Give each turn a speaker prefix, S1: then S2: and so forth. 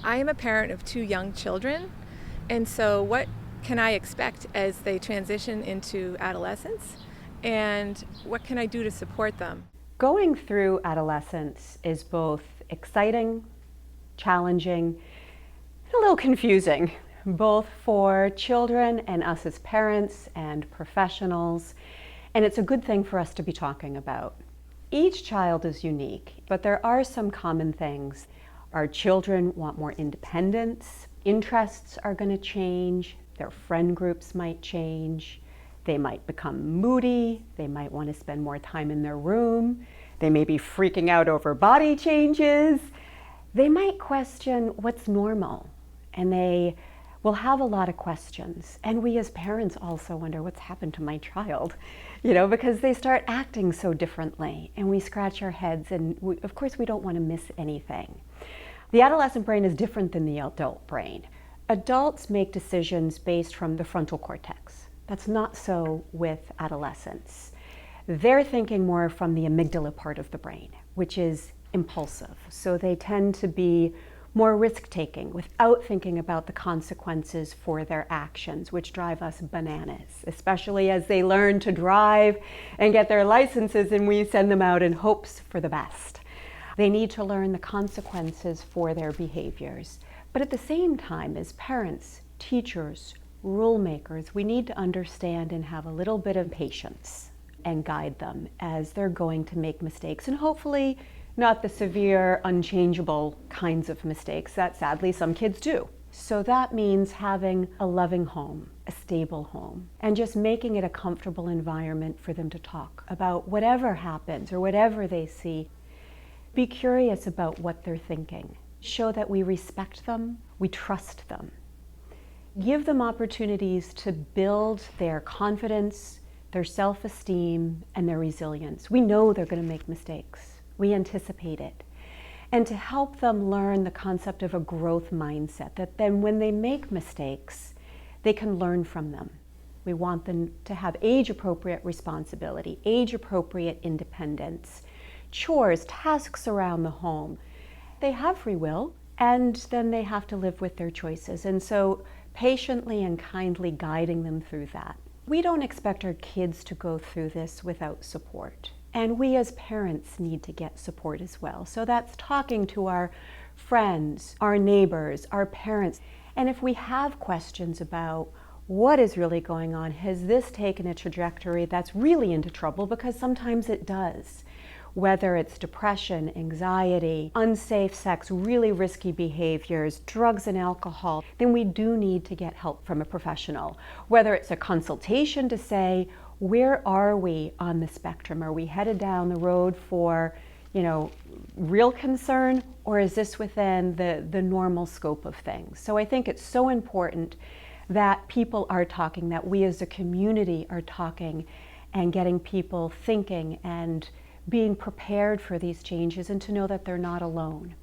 S1: I am a parent of 2 young children, and so what can I expect as they transition into adolescence, and what can I do to support them?
S2: Going through adolescence is both exciting, challenging, and a little confusing, both for children and us as parents and professionals, and it's a good thing for us to be talking about. Each child is unique, but there are some common things. Our children want more independence, interests are going to change, their friend groups might change, they might become moody, they might want to spend more time in their room, they may be freaking out over body changes, they might question what's normal, and they will have a lot of questions. And we as parents also wonder what's happened to my child, because they start acting so differently, and we scratch our heads, and of course we don't want to miss anything. The adolescent brain is different than the adult brain. Adults make decisions based from the frontal cortex. That's not so with adolescents. They're thinking more from the amygdala part of the brain, which is impulsive. So they tend to be more risk-taking without thinking about the consequences for their actions, which drive us bananas, especially as they learn to drive and get their licenses and we send them out in hopes for the best. They need to learn the consequences for their behaviors. But at the same time, as parents, teachers, rule makers, we need to understand and have a little bit of patience and guide them as they're going to make mistakes, and hopefully not the severe, unchangeable kinds of mistakes that sadly some kids do. So that means having a loving home, a stable home, and just making it a comfortable environment for them to talk about whatever happens or whatever they see. Be curious about what they're thinking. Show that we respect them, we trust them. Give them opportunities to build their confidence, their self-esteem, and their resilience. We know they're going to make mistakes. We anticipate it. And to help them learn the concept of a growth mindset, that then when they make mistakes, they can learn from them. We want them to have age-appropriate responsibility, age-appropriate independence, chores, tasks around the home. They have free will, and then they have to live with their choices. And so patiently and kindly guiding them through that. We don't expect our kids to go through this without support. And we as parents need to get support as well. So that's talking to our friends, our neighbors, our parents. And if we have questions about what is really going on, has this taken a trajectory that's really into trouble? Because sometimes it does. Whether it's depression, anxiety, unsafe sex, really risky behaviors, drugs and alcohol, then we do need to get help from a professional. Whether it's a consultation to say, where are we on the spectrum? Are we headed down the road for, real concern, or is this within the normal scope of things? So I think it's so important that people are talking, that we as a community are talking and getting people thinking and being prepared for these changes, and to know that they're not alone.